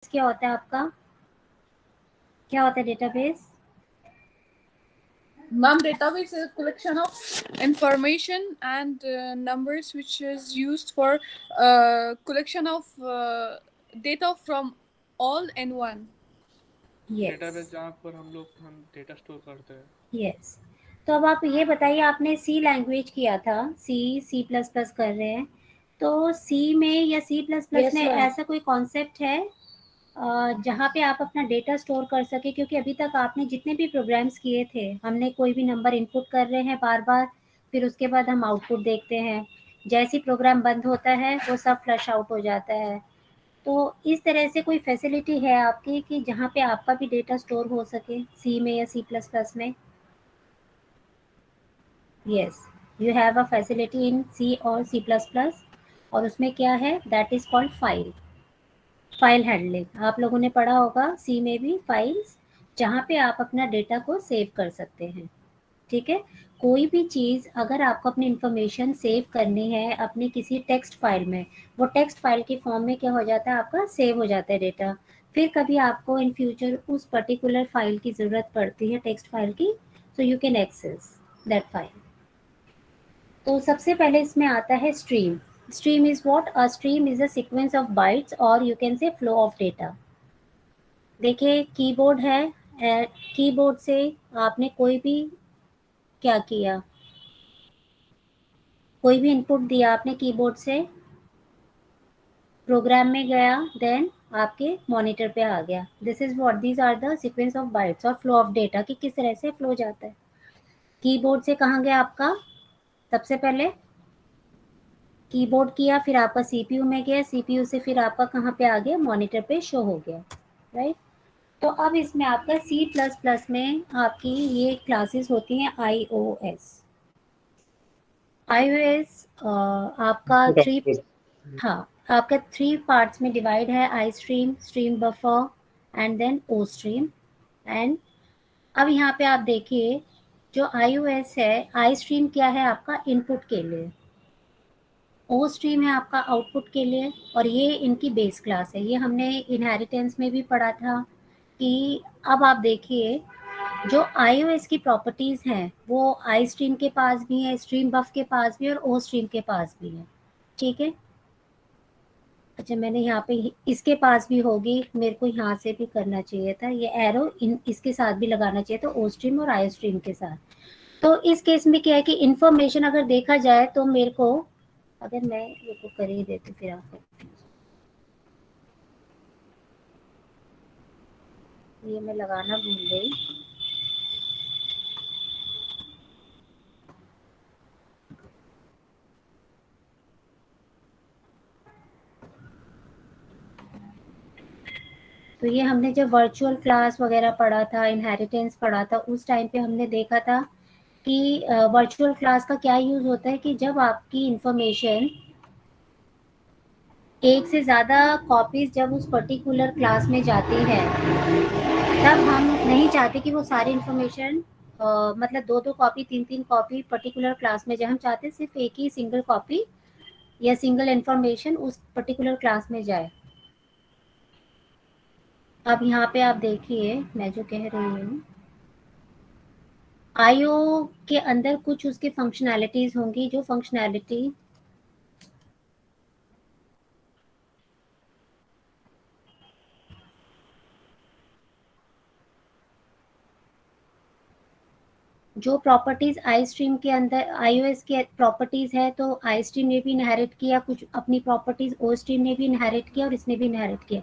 क्या होता है आपका? क्या होता है database? Ma'am, database is a collection of information and numbers which is used for collection of data from all in one. Database yes, जहाँ पर हम डेटा स्टोर करते हैं। यस। तो अब आप ये बताइए, आपने सी लैंग्वेज किया था, सी प्लस प्लस कर रहे हैं, तो सी में या सी प्लस प्लस Yes, में ma'am. ऐसा कोई कॉन्सेप्ट है जहाँ पे आप अपना डेटा स्टोर कर सके? क्योंकि अभी तक आपने जितने भी प्रोग्राम्स किए थे, हमने कोई भी नंबर इनपुट कर रहे हैं बार बार, फिर उसके बाद हम आउटपुट देखते हैं, जैसे ही प्रोग्राम बंद होता है वो सब फ्लश आउट हो जाता है। तो इस तरह से कोई फैसिलिटी है आपकी कि जहाँ पे आपका भी डेटा स्टोर हो सके सी में या सी प्लस प्लस में? Yes, you have a facility in C और सी प्लस प्लस, और उसमें क्या है, that is called file handling. आप लोगों ने पढ़ा होगा सी में भी फाइल्स, जहाँ पे आप अपना डेटा को सेव कर सकते हैं। ठीक है? कोई भी चीज़ अगर आपको अपनी इन्फॉर्मेशन सेव करनी है अपनी किसी टेक्स्ट फाइल में, वो टेक्स्ट फाइल के फॉर्म में क्या हो जाता है, आपका सेव हो जाता है डेटा। फिर कभी आपको इन फ्यूचर उस पर्टिकुलर फाइल की ज़रूरत पड़ती है, टेक्स्ट फाइल की, so you can access that file. तो सबसे पहले इसमें आता है stream. Stream is what? A stream is a sequence of bytes और you can say flow of data. देखिए कीबोर्ड है, कीबोर्ड से आपने कोई भी क्या किया, कोई भी इनपुट दिया आपने कीबोर्ड से, प्रोग्राम में गया, देन आपके मॉनिटर पे आ गया। This is what, these are the sequence of bytes और फ्लो ऑफ डेटा कि किस तरह से फ्लो जाता है। कीबोर्ड से कहाँ गया आपका? सबसे पहले कीबोर्ड किया, फिर आपका सीपीयू में गया, सीपीयू से फिर आपका कहाँ पे आ गया, मॉनिटर पे शो हो गया, राइट? तो अब इसमें आपका सी प्लस प्लस में आपकी ये क्लासेस होती हैं iOS। iOS आपका थ्री, हाँ, आपका 3 पार्ट्स में डिवाइड है, I stream, stream buffer and then O stream. And अब यहाँ पे आप देखिए, जो iOS है, आई स्ट्रीम क्या है आपका इनपुट के लिए, ओ स्ट्रीम है आपका आउटपुट के लिए, और ये इनकी बेस क्लास है। ये हमने इनहेरिटेंस में भी पढ़ा था कि अब आप देखिए, जो iOS की प्रॉपर्टीज़ हैं वो आई स्ट्रीम के पास भी है, स्ट्रीम बफ के पास भी है, और ओ स्ट्रीम के पास भी है। ठीक है? अच्छा, मैंने यहाँ पे इसके पास भी होगी, मेरे को यहाँ से भी करना चाहिए था, ये एरो इन इसके साथ भी लगाना चाहिए था, ओ स्ट्रीम और आई स्ट्रीम के साथ। तो इस केस में क्या है कि इन्फॉर्मेशन अगर देखा जाए तो मेरे को, अगर मैं ये को कर ही देती फिर आप, ये मैं लगाना भूल गई। तो ये हमने जब वर्चुअल क्लास वगैरह पढ़ा था, इनहेरिटेंस पढ़ा था, उस टाइम पे हमने देखा था कि वर्चुअल क्लास का क्या यूज़ होता है कि जब आपकी इन्फॉर्मेशन एक से ज़्यादा कॉपीज़ जब उस पर्टिकुलर क्लास में जाती है, तब हम नहीं चाहते कि वो सारी इन्फॉर्मेशन मतलब 2-2 कॉपी, 3-3 कॉपी पर्टिकुलर क्लास में जाए। हम चाहते हैं सिर्फ़ एक ही सिंगल कॉपी या सिंगल इन्फॉर्मेशन उस पर्टिकुलर क्लास में जाए। अब यहाँ पे आप देखिए, मैं जो कह रही हूँ, आईओ के अंदर कुछ उसकी फंक्शनैलिटीज़ होंगी, जो फंक्शनैलिटी जो प्रॉपर्टीज़ आई स्ट्रीम के अंदर iOS के प्रॉपर्टीज़ है, तो आई स्ट्रीम ने भी इनहेरिट किया कुछ अपनी प्रॉपर्टीज़, ओ स्ट्रीम ने भी इनहेरिट किया और इसने भी इनहेरिट किया।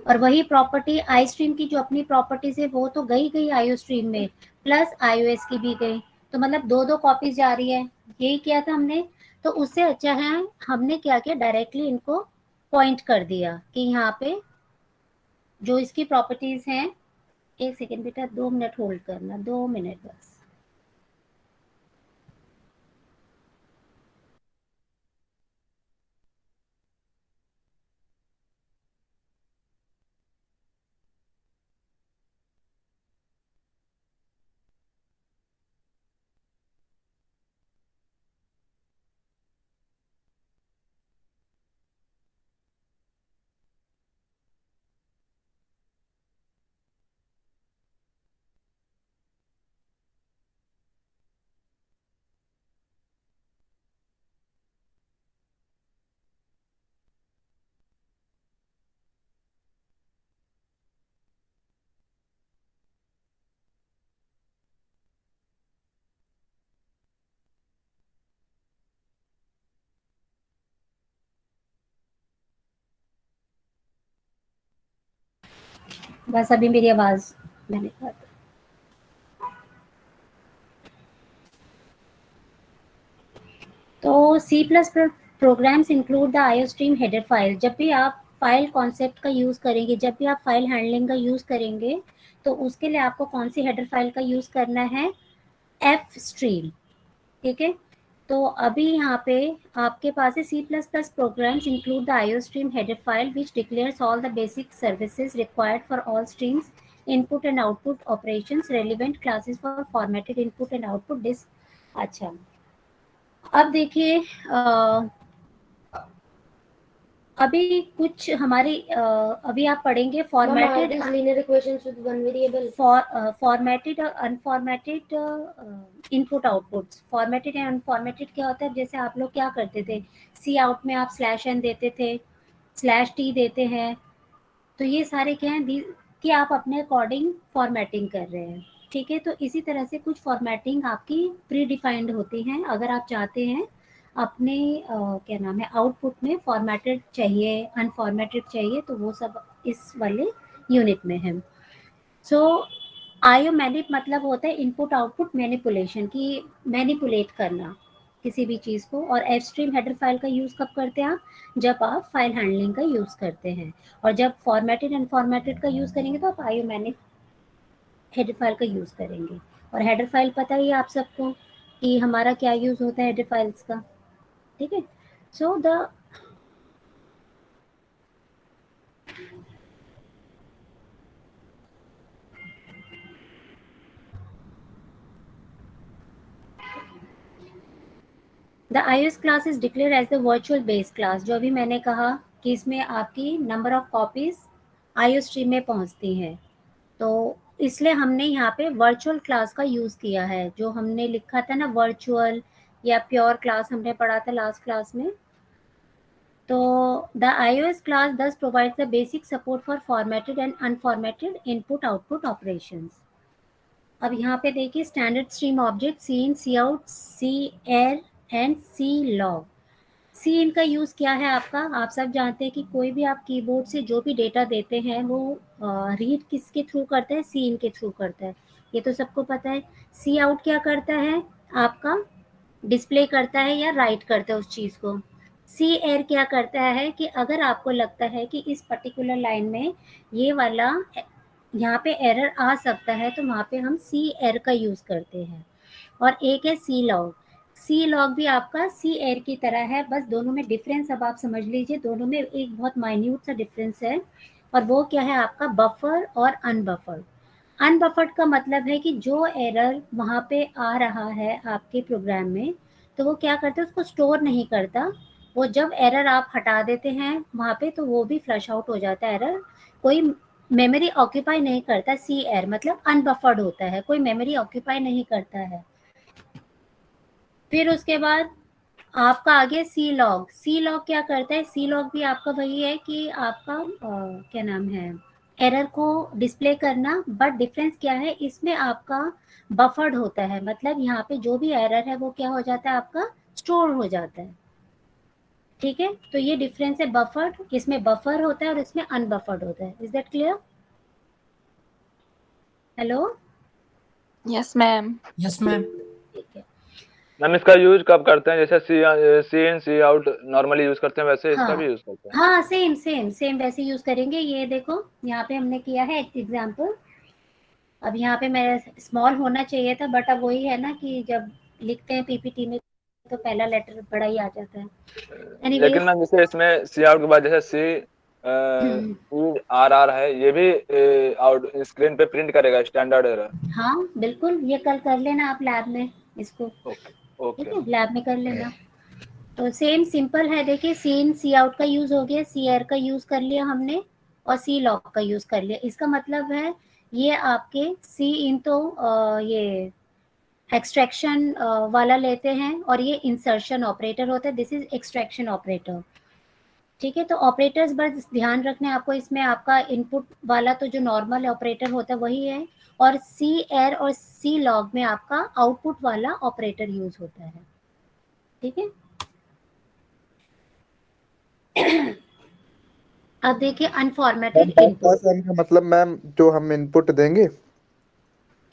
और वही प्रॉपर्टी आई स्ट्रीम की जो अपनी प्रॉपर्टीज़ है वो तो गई आईओ स्ट्रीम में, प्लस iOS की भी गई। तो मतलब 2-2 कॉपीज़ जा रही है, यही किया था हमने। तो उससे अच्छा है हमने क्या किया, डायरेक्टली इनको पॉइंट कर दिया कि यहाँ पे जो इसकी प्रॉपर्टीज़ हैं, 1 सेकंड बेटा, 2 मिनट होल्ड करना, 2 मिनट बस। बस अभी मेरी आवाज मैंने कहा। तो C plus programs include the iostream header file. जब भी आप फाइल कॉन्सेप्ट का यूज करेंगे, जब भी आप फाइल हैंडलिंग का यूज करेंगे, तो उसके लिए आपको कौन सी हेडर फाइल का यूज करना है? F stream. ठीक है, तो अभी यहाँ पे आपके पास है C plus plus programs include the iostream header file which declares all the basic services required for all streams input and output operations relevant classes for formatted input and output disk. अच्छा, अब देखिए अभी कुछ हमारी अभी आप पढ़ेंगे formatted linear equations with one variable. Formatted और unformatted input outputs. Formatted and unformatted क्या होता है? जैसे आप लोग क्या करते थे, सी आउट में आप स्लैश एन देते थे, स्लैश टी देते हैं, तो ये सारे क्या हैं कि आप अपने अकॉर्डिंग फॉर्मेटिंग कर रहे हैं। ठीक है, तो इसी तरह से कुछ फॉर्मेटिंग आपकी प्री डिफाइंड होती हैं। अगर आप चाहते हैं अपने क्या नाम है आउटपुट में फॉर्मेटेड चाहिए, अनफॉर्मेटेड चाहिए, तो वो सब इस वाले यूनिट में है। सो आईओ मैनिप मतलब होता है इनपुट आउटपुट मैनिपुलेशन, की मैनिपुलेट करना किसी भी चीज़ को। और एफ स्ट्रीम हेडर फाइल का यूज़ कब करते हैं आप? जब आप फाइल हैंडलिंग का यूज़ करते हैं। और जब फॉर्मेटेड एंड फॉर्मेटेड का यूज़ करेंगे तो आप आईओ मैनिप हेडर फाइल का यूज़ करेंगे। और हेडर फाइल पता ही है आप सबको कि हमारा क्या यूज़ होता है हेडर फाइल्स का। ठीक है, so the the iOS class is declare as the virtual base class. जो अभी मैंने कहा कि इसमें आपकी number of copies iOS stream में पहुंचती हैं, तो इसलिए हमने यहाँ पे वर्चुअल क्लास का यूज़ किया है। जो हमने लिखा था ना वर्चुअल या प्योर क्लास, हमने पढ़ा था लास्ट क्लास में। तो the iOS class thus provides the basic support for formatted and unformatted input output operations। अब यहाँ पे देखिए स्टैंडर्ड स्ट्रीम ऑब्जेक्ट सी इन, सी आउट, सी एर एंड सी लॉग। सी इन का यूज़ क्या है आपका? आप सब जानते हैं कि कोई भी आप कीबोर्ड से जो भी डेटा देते हैं वो रीड किसके थ्रू करता है? सी इन के थ्रू करता है, ये तो सबको पता है। सी आउट क्या करता है आपका? डिस्प्ले करता है या राइट करता है उस चीज़ को। सी एर क्या करता है कि अगर आपको लगता है कि इस पर्टिकुलर लाइन में ये वाला यहाँ पे एरर आ सकता है, तो वहाँ पे हम सी एर का यूज़ करते हैं। और एक है सी लॉग। सी लॉग भी आपका सी एर की तरह है, बस दोनों में डिफरेंस अब आप समझ लीजिए। दोनों में एक बहुत माइन्यूट सा डिफरेंस है, और वो क्या है आपका? बफर और अनबफर्ड। अनबफर्ड का मतलब है कि जो एरर वहाँ पे आ रहा है आपके प्रोग्राम में, तो वो क्या करता है? उसको स्टोर नहीं करता। वो जब एरर आप हटा देते हैं वहाँ पे, तो वो भी फ्लश आउट हो जाता है एरर। कोई मेमोरी ऑक्यूपाई नहीं करता। सी एर मतलब अनबफर्ड होता है, कोई मेमोरी ऑक्यूपाई नहीं करता है। फिर उसके बाद आपका आगे सी लॉग। सी लॉग क्या करता है? सी लॉग भी आपका वही है कि आपका क्या नाम है एरर को डिस्प्ले करना, बट डिफरेंस क्या है इसमें? आपका बफर्ड होता है, मतलब यहाँ पे जो भी एरर है वो क्या हो जाता है आपका? स्टोर हो जाता है। ठीक है, तो ये डिफरेंस है बफर्ड, इसमें बफर होता है और इसमें अनबफर्ड होता है। Is that clear? Hello? Yes ma'am. Yes ma'am. ठीक है, मैम इसका यूज कब करते हैं? जैसे सी इन सी आउट नॉर्मली यूज करते हैं, वैसे इसका हाँ भी यूज करते हैं? हाँ, सेम सेम सेम वैसे यूज करेंगे। ये देखो यहाँ पे हमने किया है एक एग्जाम्पल। अब यहाँ पे मेरा स्मॉल होना चाहिए था, बट अब वही है ना कि जब लिखते हैं पीपीटी में तो पहला लेटर बड़ा ही आ जाता है। लेकिन एनीवेज, मैम जैसे इसमें सी आउट के बाद जैसे सी आर आर है, ये भी आउट स्क्रीन पे प्रिंट करेगा स्टैंडर्ड एरर? हाँ बिल्कुल, ये कल कर लेना आप लैब में इसको। ओके ठीक ओके है, लैब में कर लेना। तो सेम सिंपल है। देखिए सी इन सी आउट का यूज हो गया, सी एर का यूज कर लिया हमने, और सी लॉग का यूज कर लिया। इसका मतलब है ये आपके सी इन तो ये एक्सट्रैक्शन वाला लेते हैं, और ये इंसर्शन ऑपरेटर होता है। This is extraction operator. ठीक है, तो ऑपरेटर्स बस ध्यान रखने आपको, इसमें आपका इनपुट वाला तो जो नॉर्मल ऑपरेटर होता है वही है, और सी एर और सी लॉग में आपका आउटपुट वाला ऑपरेटर यूज होता है। ठीक है, अब देखिए ma'am unformatted bypass input, line का मतलब मैम जो हम इनपुट देंगे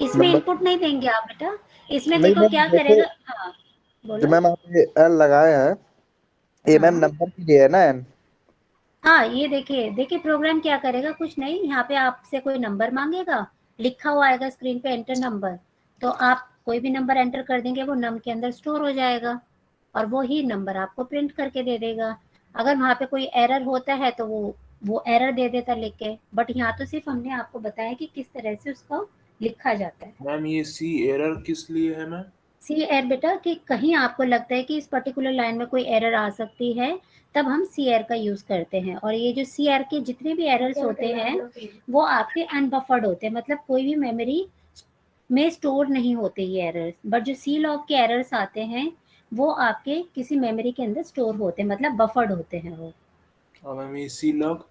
इसमें नंबर, इनपुट नहीं देंगे आप बेटा, इसमें नहीं देखो मैम क्या जैसे करेगा। हाँ जो बोलो। मैम आप ये एल लगाए हैं ये मैम हाँ नंबर के लिए है ना एन। हाँ, ये देखिए देखिए प्रोग्राम क्या करेगा, कुछ नहीं, यहाँ पे आपसे कोई नंबर मांगेगा, लिखा हुआ आएगा स्क्रीन पे एंटर नंबर, तो आप कोई भी नंबर एंटर कर देंगे, वो नम के अंदर स्टोर हो जाएगा और वो ही नंबर आपको प्रिंट करके दे देगा। अगर वहाँ पे कोई एरर होता है तो वो एरर दे देता लिख के, बट यहाँ तो सिर्फ हमने आपको बताया कि किस तरह से उसको लिखा जाता है। मैम ये सी एरर किस लिए है मैम? सी एर बेटा कि कहीं आपको लगता है कि इस पर्टिकुलर लाइन में कोई एरर आ सकती है, तब हम सी एर का यूज करते हैं। और ये जो सी एर के जितने भी एरर्स होते हैं वो आपके अनबफर्ड होते हैं, मतलब कोई भी मेमोरी में स्टोर नहीं होते ये एरर्स, बट जो सी लॉग के एरर्स आते हैं वो आपके किसी मेमोरी के अंदर स्टोर होते हैं, मतलब बफर्ड होते हैं वो। और मैम ये सी लॉग?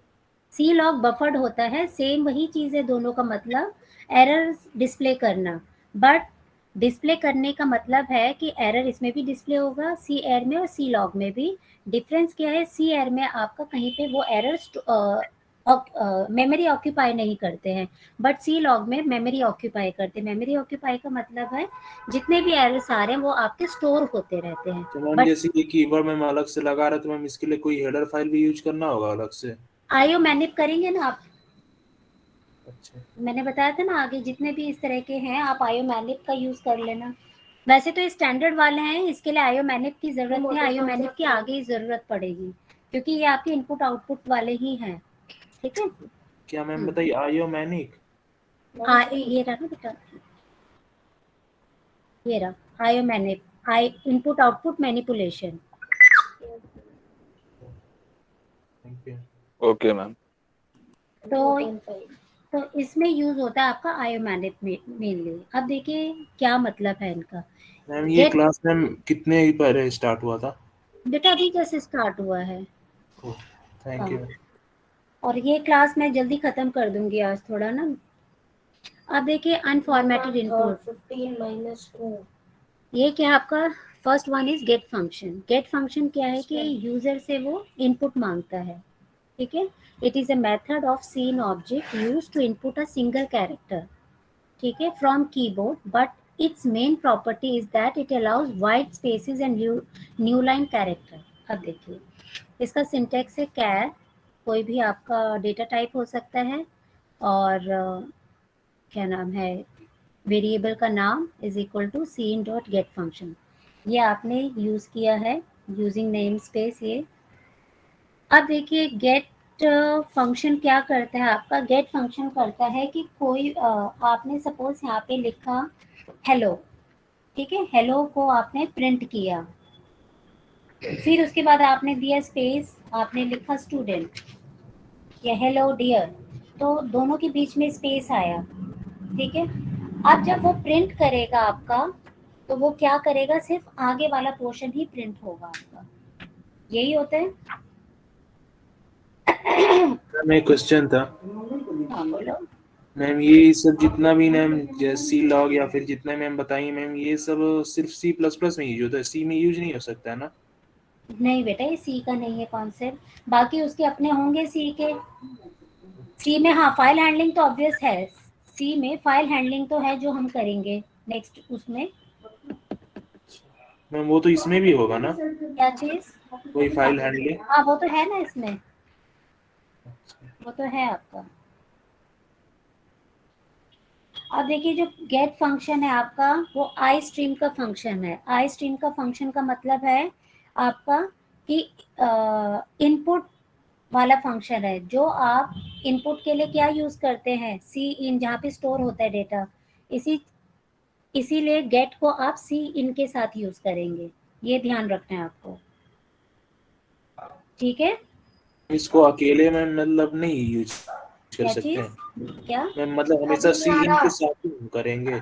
सी लॉग बफर्ड होता है, सेम वही चीज है, दोनों का मतलब एरर डिस्प्ले करना, बट डिस्प्ले करने का मतलब है कि एरर इसमें भी डिस्प्ले होगा सी एर में और सी लॉग में भी। डिफरेंस क्या है, सी एर में आपका कहीं पे वो एरर मेमोरी ऑक्यूपाई नहीं करते हैं, बट सी लॉग में मेमोरी ऑक्यूपाई करते हैं। मेमोरी ऑक्यूपाई का मतलब है जितने भी एरर्स आ रहे हैं वो आपके स्टोर होते रहते हैं। तो मैम बट जैसे ये कीवर्ड मैम अलग से लगा रहे तो मैम इसके लिए कोई हेडर फाइल भी यूज करना होगा अलग से? आईओ मैनिप करेंगे ना आप, अच्छा मैंने बताया था ना आगे जितने भी इस तरह के हैं आप आईओ मैनिप का यूज कर लेना। वैसे तो स्टैंडर्ड वाले हैं, इसके लिए आईओ मैनिप की जरूरत नहीं, आईओ मैनिप की आगे ही जरूरत पड़ेगी क्योंकि ये आपके इनपुट आउटपुट वाले ही हैं। ठीक है। क्या मैम बताइए आईओ मैनिक? ये रहा ना बेटा, ये रहा आईओ मैनिप, I input output manipulation. Thank you. Okay ma'am. तो इसमें यूज होता है आपका आईओ मैनिप मेनली। अब देखिए क्या मतलब है इनका। मैम ये गेट क्लास मैम कितने पहले स्टार्ट हुआ था? बेटा अभी जैसे स्टार्ट हुआ है। Thank you. और ये क्लास मैं जल्दी खत्म कर दूंगी आज थोड़ा ना। अब देखिए अनफॉर्मेटेड इनपुट, 15 - 2 ये क्या है आपका, first one is get function. Get function क्या है कि यूजर से वो इनपुट मांगता है। ठीक है, it is a method of cin object use to input a single character, ठीक है, from keyboard, but its main property is that it allows wide spaces and new line character। अब देखिए इसका सिंटेक्स है कैर, कोई भी आपका डेटा टाइप हो सकता है, और क्या नाम है, वेरिएबल का नाम is equal to cin dot get function. ये आपने यूज किया है यूजिंग नेम स्पेस ये। अब देखिए गेट फंक्शन क्या करता है, आपका गेट फंक्शन करता है कि कोई आपने सपोज यहाँ पे लिखा हेलो, ठीक है, हेलो को आपने प्रिंट किया, फिर उसके बाद आपने दिया स्पेस, आपने लिखा स्टूडेंट या हेलो डियर, तो दोनों के बीच में स्पेस आया। ठीक है, अब जब वो प्रिंट करेगा आपका, तो वो क्या करेगा, सिर्फ आगे वाला पोर्शन ही प्रिंट होगा आपका, यही होता है। मैम एक क्वेश्चन था। हाँ बोलो। मैम ये सब जितना भी मैम सी लॉग या फिर जितना मैम बताइए मैम ये सब सिर्फ सी प्लस प्लस में यूज होता है, सी में यूज नहीं हो सकता है ना? नहीं बेटा ये सी का नहीं है कॉन्सेप्ट, बाकी उसके अपने होंगे सी के। सी में हाँ फाइल हैंडलिंग तो ऑब्वियस है, सी में फाइल हैंडलिंग तो है जो हम करेंगे नेक्स्ट उसमें। मैम वो तो इसमें भी होगा ना क्या चीज? कोई फाइल हैंडलिंग? हाँ वो तो है ना इसमें, वो तो है आपका। अब देखिए जो गेट फंक्शन है आपका वो आई स्ट्रीम का फंक्शन है। आई स्ट्रीम का फंक्शन का मतलब है आपका कि इनपुट वाला फंक्शन है, जो आप इनपुट के लिए क्या यूज करते हैं, सी इन, जहाँ पे स्टोर होता है डेटा, इसीलिए गेट को आप सी इन के साथ यूज करेंगे, ये ध्यान रखना है आपको। ठीक है, इसको अकेले में मतलब नहीं यूज कर क्या सकते चीज, हैं क्या? मैम, मतलब हमेशा सी इन के साथ ही हम करेंगे?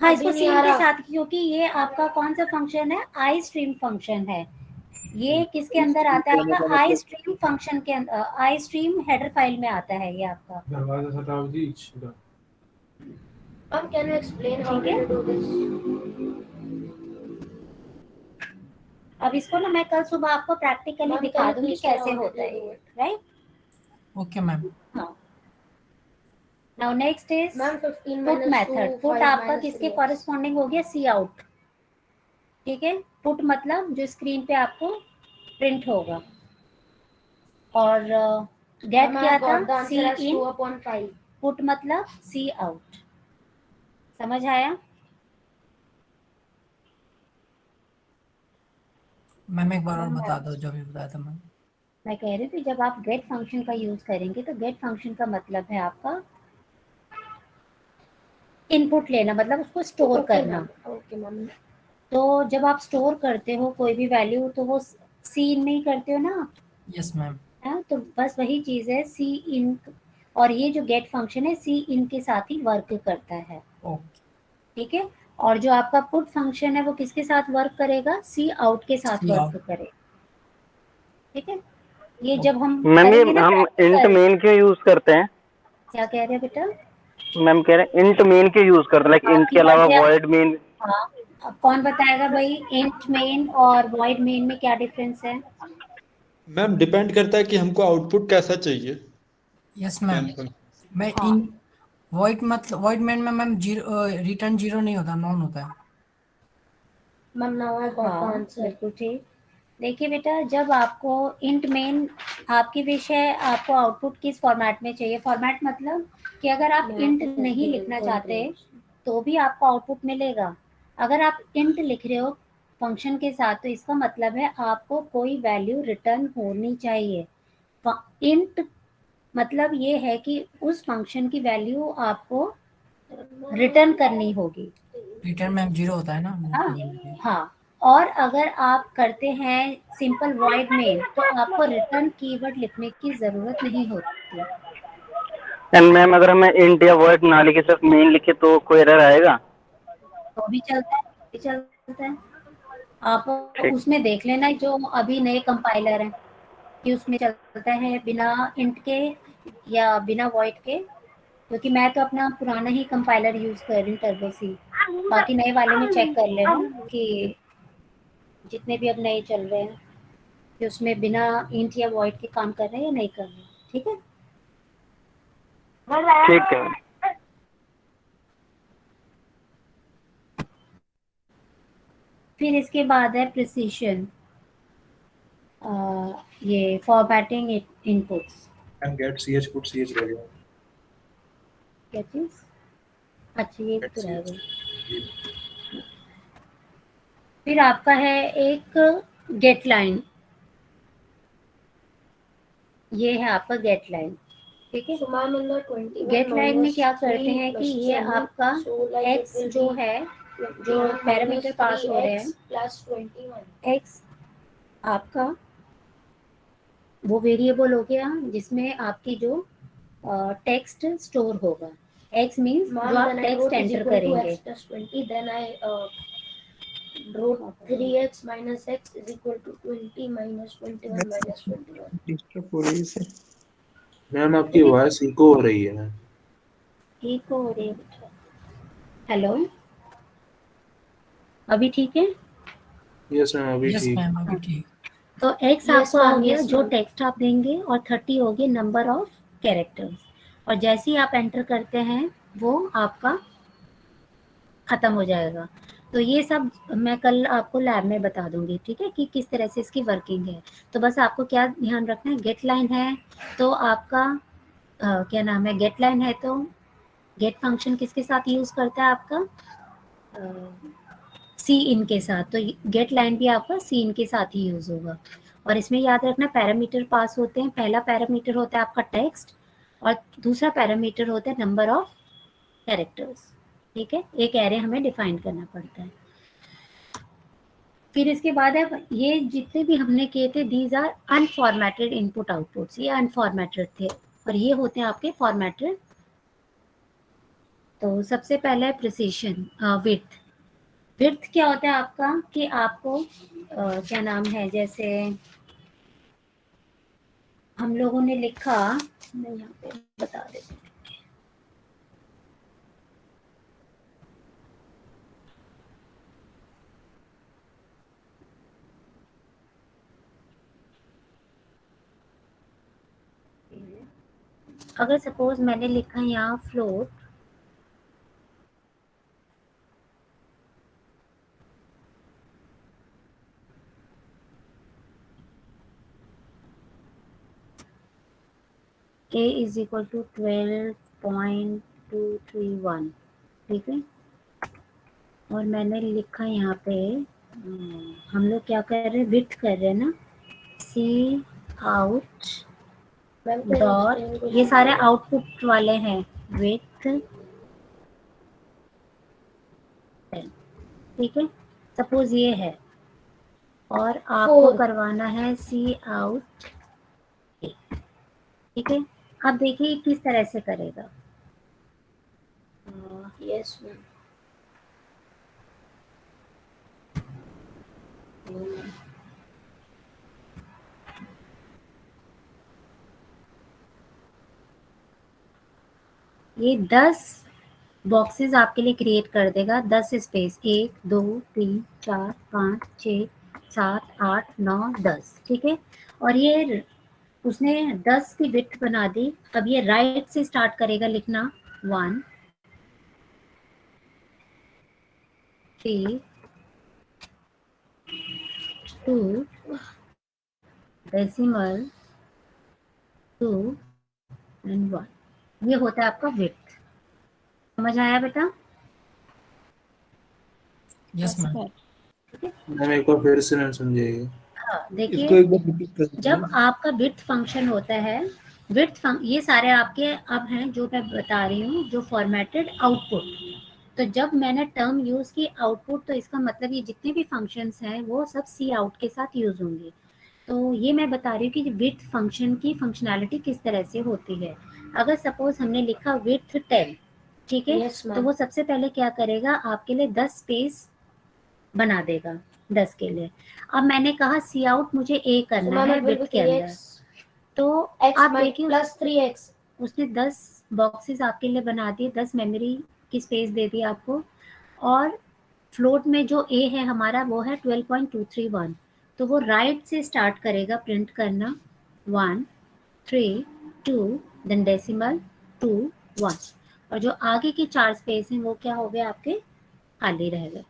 हाँ इसको सी इन के साथ, क्योंकि ये आपका कौन सा फंक्शन है, आई स्ट्रीम फंक्शन है। ये किसके अंदर आता है, आपका आई स्ट्रीम फंक्शन के अंदर, आई स्ट्रीम हेडर फाइल में आता है ये आपका। Can you explain how ठीक है, to do this? अब इसको ना मैं कल सुबह आपको प्रैक्टिकली दिखा दूंगी कैसे होता है, राइट। Okay ma'am. हाँ, now next is ma'am 15 put minus 2 method. Put 5 आपका minus किसके 3x. कॉरेस्पॉन्डिंग हो गया? C out. ठीक है, पुट मतलब जो स्क्रीन पे आपको प्रिंट होगा, और गेट Ma'am, क्या I था? got the C answer as 2 in. upon 5. Put मतलब सी आउट। समझ आया? मैम एक बार और बता दो जो भी बताया था मैम। मैं कह रही थी जब आप गेट फंक्शन का यूज करेंगे तो गेट फंक्शन का मतलब है आपका इनपुट लेना, मतलब उसको स्टोर Okay, करना। ma'am. Okay, ma'am. तो जब आप स्टोर करते हो कोई भी वैल्यू तो वो सी इन में ही करते हो ना आप, यस मैम। है? तो बस वही चीज है सी इन, और ये जो गेट फंक्शन है सी इन के साथ ही वर्क करता है। ओके। ठीक है, और जो आपका पुट फंक्शन है वो किसके साथ वर्क करेगा? सी आउट के साथ सी वर्क आउट। करेगा। ठीक है, ये जब हम मैम ये करेंगे ना हम इंट प्रैक्टिकल। मेन क्यों यूज करते हैं? क्या कह रहे हैं बेटा? मैम कह रहे हैं इंट मेन क्यों यूज करते हैं, लाइक इंट आपकी के अलावा वजह, वॉइड मेन। हाँ, अब कौन बताएगा भाई इंट मेन और वॉइड मेन में क्या डिफरेंस है? मैम डिपेंड करता है कि हमको आउटपुट कैसा चाहिए। Yes ma'am. मैं हाँ, इन वॉइड मतलब वॉइड मेन में मैम जीरो रिटर्न जीरो नहीं होता, नॉन होता है। Ma'am, now I got the हाँ, answer. बिल्कुल ठीक। देखिए बेटा, जब आपको इंट मेन, आपकी विश है आपको आउटपुट किस फॉर्मेट में चाहिए? फॉर्मेट मतलब कि अगर आप इंट नहीं लिखना चाहते तो भी आपको आउटपुट मिलेगा। अगर आप इंट लिख रहे हो फंक्शन के साथ तो इसका मतलब है आपको कोई वैल्यू रिटर्न होनी चाहिए। इंट मतलब ये है कि उस फंक्शन की वैल्यू आपको रिटर्न करनी होगी। रिटर्न मैम जीरो होता है ना। हाँ, हाँ, और अगर आप करते हैं सिंपल वॉइड मेन तो आपको रिटर्न कीवर्ड लिखने की जरूरत नहीं होती। एंड मैम अगर हमें इंट या वॉइड ना लिखे सिर्फ मेन लिखे तो कोई एरर आएगा? तो भी चलता है, भी चलता है। आप ठीक। उसमें देख लेना जो अभी नए कंपाइलर हैं कि उसमें चलता है बिना इंट के या बिना वॉइड के, क्योंकि मैं तो अपना पुराना ही कंपाइलर यूज कर रही हूँ, टर्बो सी। बाकी नए वाले में चेक कर लेना कि जितने भी अब नए चल रहे हैं कि उसमें बिना इंट या वॉइड के काम कर रहे हैं या नहीं कर रहे हैं। ठीक है, ठीक है। फिर इसके बाद है प्रिसीशन, ये formatting inputs. Ma'am get CH put CH रह गया। क्या चीज? अच्छा, ये गेट तो रह सीएच। गई। फिर आपका है एक गेट लाइन, ये है आपका गेट लाइन। ठीक है, So, ma'am, in the 21 get line में minus क्या करते 3 हैं कि plus ये 7, आपका so like it x will जो be है, जो 21 पैरामीटर minus पास हो रहे 3x हैं, plus 21. एक्स आपका वो वेरिएबल हो गया जिसमें आपकी जो टेक्स्ट स्टोर होगा। एक्स मीन्स जो Ma'am, आप when I text wrote is enter equal to करेंगे। x plus 20, then I wrote 3x minus x is equal to 20 minus 21 minus 21. Disturb हो रही है। मैम आपकी वॉइस इको हो रही है मैम। ठीक हो रही है। हेलो, अभी ठीक है? यस मैम अभी यस ठीक। मैम अभी ठीक। तो एक्स Yes, आपका आ ma'am, गया yes, जो ma'am. टेक्स्ट आप देंगे, और 30 हो गए नंबर ऑफ कैरेक्टर्स, और जैसे ही आप एंटर करते हैं वो आपका खत्म हो जाएगा। तो ये सब मैं कल आपको लैब में बता दूंगी, ठीक है, कि किस तरह से इसकी वर्किंग है। तो बस आपको क्या ध्यान रखना है, गेट लाइन है तो आपका क्या नाम है, गेट लाइन है तो गेट फंक्शन किसके साथ यूज करता है आपका? सी इन के साथ। तो गेट लाइन भी आपका सी इन के साथ ही यूज होगा। और इसमें याद रखना पैरामीटर पास होते हैं। पहला पैरामीटर होता है आपका टेक्स्ट और दूसरा पैरामीटर होता है नंबर ऑफ कैरेक्टर्स। ठीक है, एक एरे हमें डिफाइन करना पड़ता है। फिर इसके बाद है ये जितने भी हमने किए थे, these are unformatted input outputs, ये अनफॉर्मेटेड थे और ये होते हैं आपके फॉर्मेटेड। तो सबसे पहला है प्रिसीशन, विड्थ। विड्थ क्या होता है आपका कि आपको क्या नाम है, जैसे हम लोगों ने लिखा, मैं यहाँ पे बता देती हूँ। अगर सपोज मैंने लिखा यहाँ float, a is equal to 12.231, ठीक है। और मैंने लिखा यहाँ पे हम लोग क्या कर रहे हैं, विड्थ कर रहे हैं ना, सी आउट डॉट, ये सारे आउटपुट वाले हैं, विड्थ 10, ठीक है। सपोज ये है और आपको करवाना है सी आउट, ठीक है। अब देखिए किस तरह से करेगा। Yes ma'am. ये 10 बॉक्सेस आपके लिए क्रिएट कर देगा, 10 स्पेस, 1 2 3 4 5 6 7 8 9 10, ठीक है। और ये उसने 10 की विड्थ बना दी। अब ये राइट से स्टार्ट करेगा लिखना, 1 3 2 डेसिमल 2 एंड 1, ये होता है आपका विड्थ। समझ आया बेटा? Yes ma'am. मैम एक बार फिर से मैम समझाइए। हाँ इसको देखिए, एक बार रिपीट कर दीजिए। जब आपका विड्थ फंक्शन होता है, ये सारे आपके अब हैं जो मैं बता रही हूँ, जो फॉर्मेटेड आउटपुट। तो जब मैंने टर्म यूज की आउटपुट, तो इसका मतलब ये जितने भी फंक्शंस हैं वो सब सी आउट के साथ यूज होंगे। तो ये मैं बता रही हूँ कि विड्थ फंक्शन की फंक्शनैलिटी किस तरह से होती है। अगर सपोज हमने लिखा विड्थ 10, ठीक है, Yes, ma'am. तो वो सबसे पहले क्या करेगा, आपके लिए 10 स्पेस बना देगा 10 के लिए। अब मैंने कहा सी आउट मुझे ए करना है विड्थ के अंदर, तो आप देखिए प्लस 3x, उसने 10 बॉक्सेस आपके लिए बना दिए, 10 मेमोरी की स्पेस दे दी आपको। और फ्लोट में जो ए है हमारा वो है 12.231, तो वो राइट से स्टार्ट करेगा प्रिंट करना, 1 3 2 देन डेसिमल 2 1, और जो आगे के 4 स्पेस हैं वो क्या हो गए आपके, खाली रह गए।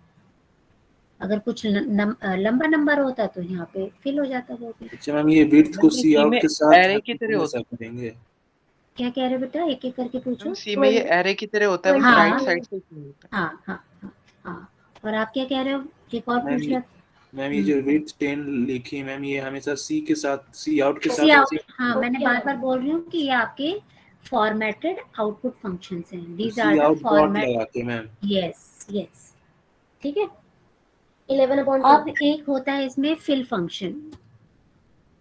अगर कुछ लंबा नंबर होता तो यहाँ पे फिल हो जाता वो भी। अच्छा मैम, ये विड्थ को सी आउट के साथ एरे की तरह होता करेंगे? क्या कह रहे बेटा, एक एक करके पूछो। सी में ये एरे की तरह होता है, बस हाँ। राइट साइड से होता है। हाँ हाँ हाँ हाँ। और आप क्या कह रहे हो, एक और पूछ रहे? मैम ये जो विड्थ 10 लिखी मैम, ये हमेशा सी के साथ, सी आउट के सी साथ आउट, हाँ मैंने बार बार बोल रही हूँ कि ये आपके फॉर्मेटेड आउटपुट फंक्शंस हैं, these R see the out dot format. लगा के मैम। यस यस, ठीक है। 11.2. अब एक होता है इसमें fill function.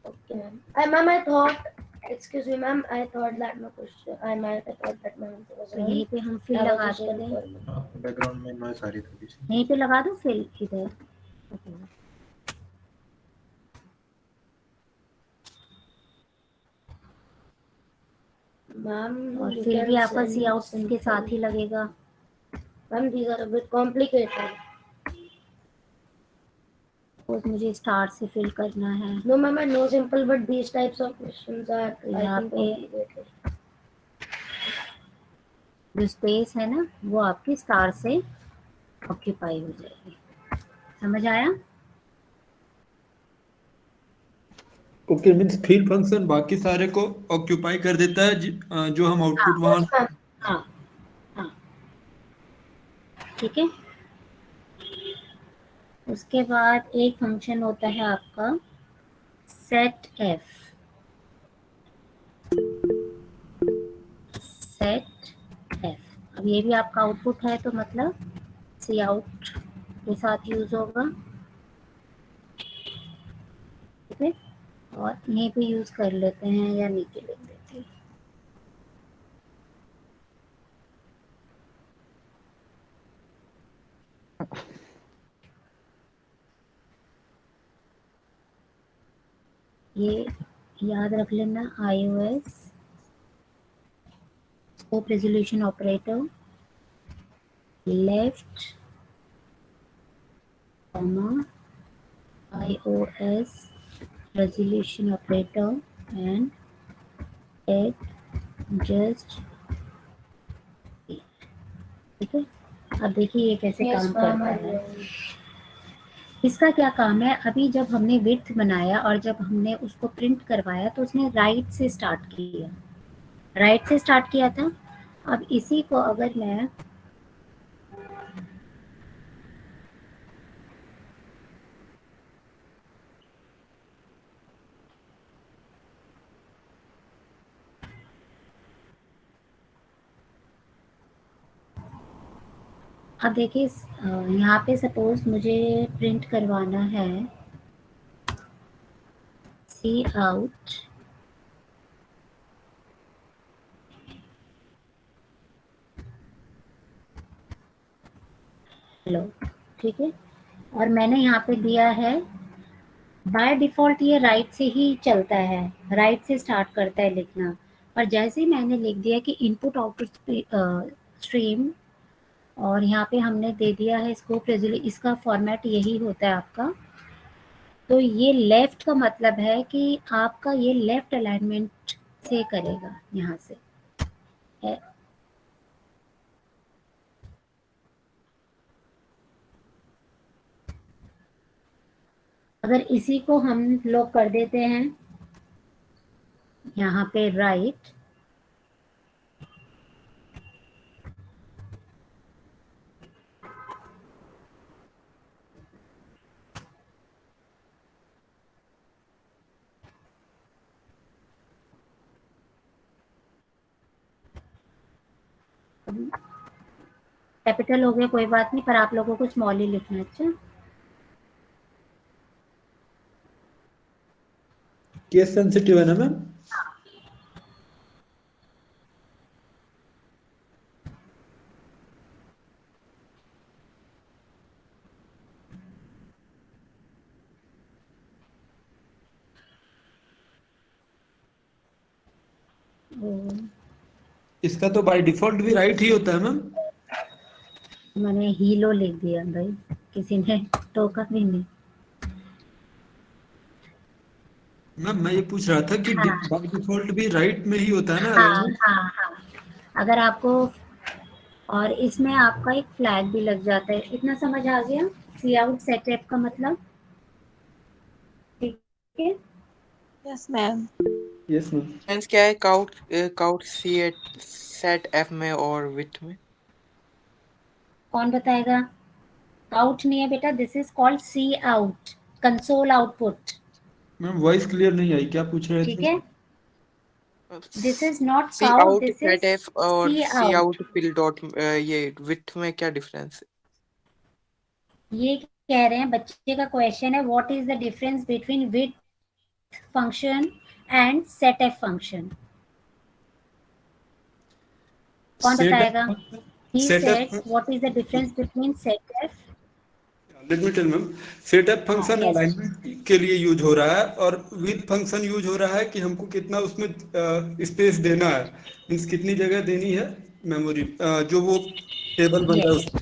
Okay, ma'am. Ma'am, I thought, excuse me, ma'am, I thought that my question, I thought that my answer was तो यहीं पे हम फिल I was लगा just के दें, confirming. बैकग्राउंड में नॉइस आ रही थी पीछे। यहीं पे लगा दो फिल इधर। Ma'am, और you फिल can भी आपका send सी आउट simple. के साथ ही लगेगा। Ma'am, these are a bit complicated. Suppose मुझे स्टार से फिल करना है, No, ma'am, I know simple, but these types of questions are, I यहाँ think, पे complicated. जो स्पेस है ना वो आपकी स्टार से ऑक्यूपाई हो जाएगी। समझ आया? ओके, मींस फिल फंक्शन बाकी सारे को ऑक्यूपाई कर देता है, जो हम आउटपुट वहां। हाँ हाँ, ठीक है। उसके बाद एक फंक्शन होता है आपका सेट एफ, सेट एफ। अब ये भी आपका आउटपुट है, तो मतलब सी आउट के साथ यूज होगा, ठीक है। और यहीं पे यूज कर लेते हैं या नीचे लिख देते हैं। ये याद रख लेना, iOS scope resolution operator, left comma iOS resolution operator and add just ठीक है। अब देखिए ये कैसे Yes, काम ma'am, करता I है। will. इसका क्या काम है, अभी जब हमने विड्थ बनाया और जब हमने उसको प्रिंट करवाया तो उसने राइट से स्टार्ट किया था। अब इसी को अगर मैं अब देखिए यहाँ पे सपोज मुझे प्रिंट करवाना है सी आउट हेलो, ठीक है। और मैंने यहाँ पे दिया है बाय डिफॉल्ट ये राइट से ही चलता है, राइट से स्टार्ट करता है लिखना। और जैसे ही मैंने लिख दिया कि इनपुट आउटपुट स्ट्रीम और यहाँ पे हमने दे दिया है स्कोप रेजोल्यूशन, इसका फॉर्मेट यही होता है आपका। तो ये लेफ्ट का मतलब है कि आपका ये लेफ्ट अलाइनमेंट से करेगा यहाँ से। अगर इसी को हम लोग कर देते हैं यहाँ पे राइट, कैपिटल हो गया कोई बात नहीं, पर आप लोगों को स्मॉल ही लिखना है। अच्छा, केस सेंसिटिव है ना मैम? इसका तो बाय डिफॉल्ट भी राइट ही होता है मैम। मैंने हीलो लिख दिया भाई, किसी ने टोका भी नहीं। मैम मैं ये पूछ रहा था कि हाँ। बाय डिफॉल्ट भी राइट में ही होता है ना हाँ alignment? हाँ, अगर आपको, और इसमें आपका एक फ्लैग भी लग जाता है। इतना समझ आ गया सी आउट सेट एफ का मतलब? ठीक है। Yes, ma'am. Yes ma'am. Difference क्या है काउट सी सेट एफ में और विथ में? कौन बताएगा? आउट नहीं है बेटा, this is called C out, console output. Ma'am voice clear नहीं आई, क्या पूछ रहे ठीक थे? है, this is not C cout, out this set is F और C C out. Out fill dot ये विथ में क्या डिफरेंस है? ये कह रहे हैं, बच्चे का क्वेश्चन है what is the difference between with function and set F function. कौन बताएगा? He said, what is the difference between setf? Let me tell ma'am, setup function yes. Alignment के लिए यूज हो रहा है और विद फंक्शन यूज हो रहा है कि हमको कितना उसमें स्पेस देना है, मींस कितनी जगह देनी है मेमोरी, जो वो टेबल बन रहा है उसमें।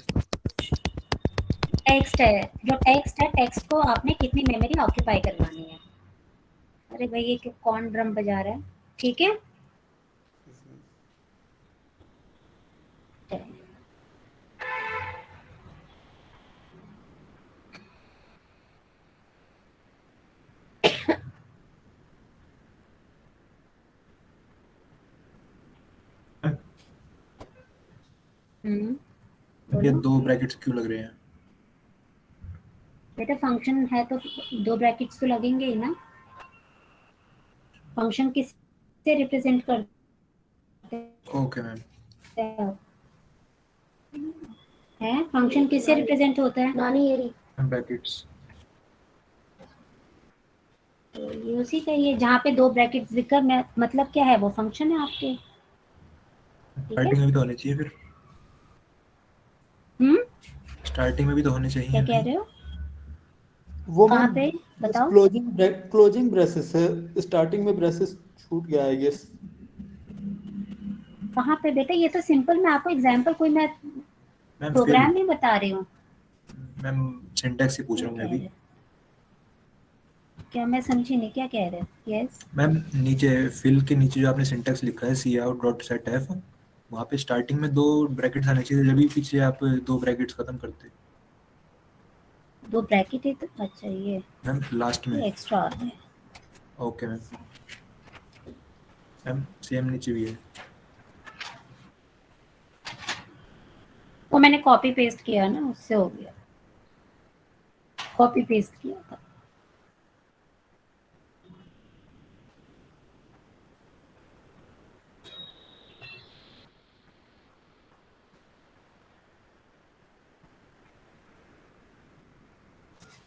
टेक्स्ट है, जो टेक्स्ट है, टेक्स्ट को आपने कितनी मेमोरी ऑक्यूपाई करवानी है। अरे भाई ये कौन ड्रम बजा रहा है? ठीक है, ये दो ब्रैकेट्स क्यों लग रहे हैं? बेटा फंक्शन है तो दो ब्रैकेट्स तो लगेंगे ही ना। फंक्शन किससे रिप्रेजेंट करते हैं? Okay ma'am. है फंक्शन किससे रिप्रेजेंट होता है? नानी एरी ब्रैकेट्स। तो ये उसी का ही है, जहाँ पे दो ब्रैकेट्स दिखकर मतलब क्या है, वो फंक्शन है आपके। स्टार्टिंग में भी तो होने चाहिए फिर। स्टार्टिंग में भी तो होने चाहिए। क्या कह रहे हो? वो कहाँ पे बताओ? क्लोजिंग ब्रेसेस है, स्टार्टिंग में ब्रेसेस छूट गया है गेस। कहाँ पे बेटा? ये तो सिंपल, मैं आपको एग्जांपल, कोई मैं प्रोग्राम नहीं बता रही हूँ। मैम सिंटैक्स ही पूछ रहा हूँ मैं भी। क्या मैं समझी नहीं, क्या कह रहे हैं? यस मैम नीचे फिल के नीचे जो आपने सिंटैक्स लिखा है सी आउट डॉट सेट एफ, वहाँ पे स्टार्टिंग में 2 ब्रैकेट्स आने चाहिए, जब भी पीछे आप 2 ब्रैकेट्स खत्म करते। 2 ब्रैकेट है तो अच्छा ये मैम लास्ट में। एक्स्ट्रा आ है। Okay ma'am. मैम सेम नीचे भी है। वो मैंने कॉपी पेस्ट किया ना, उससे हो गया, कॉपी पेस्ट किया था।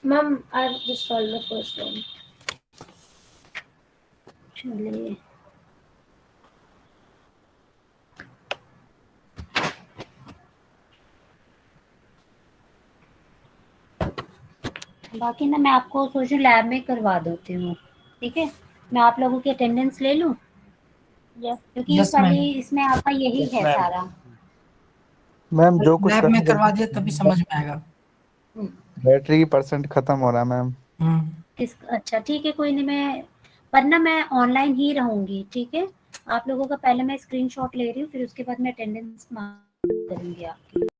Ma'am, I've just solved the first one. चलिए बाकी ना मैं आपको सोचूं लैब में करवा देती हूँ, ठीक है? मैं आप लोगों की अटेंडेंस ले लूँ, क्योंकि Yes, खाली ma'am. इसमें आपका यही Yes, है ma'am. सारा। मैम जो कुछ लैब में करना करवा दिया तभी समझ में आएगा। बैटरी की % खत्म हो रहा है मैम। अच्छा ठीक है, कोई नहीं, मैं पर ना मैं ऑनलाइन ही रहूंगी, ठीक है? आप लोगों का पहले मैं स्क्रीनशॉट ले रही हूँ, फिर उसके बाद मैं अटेंडेंस मार्क करूंगी आपकी।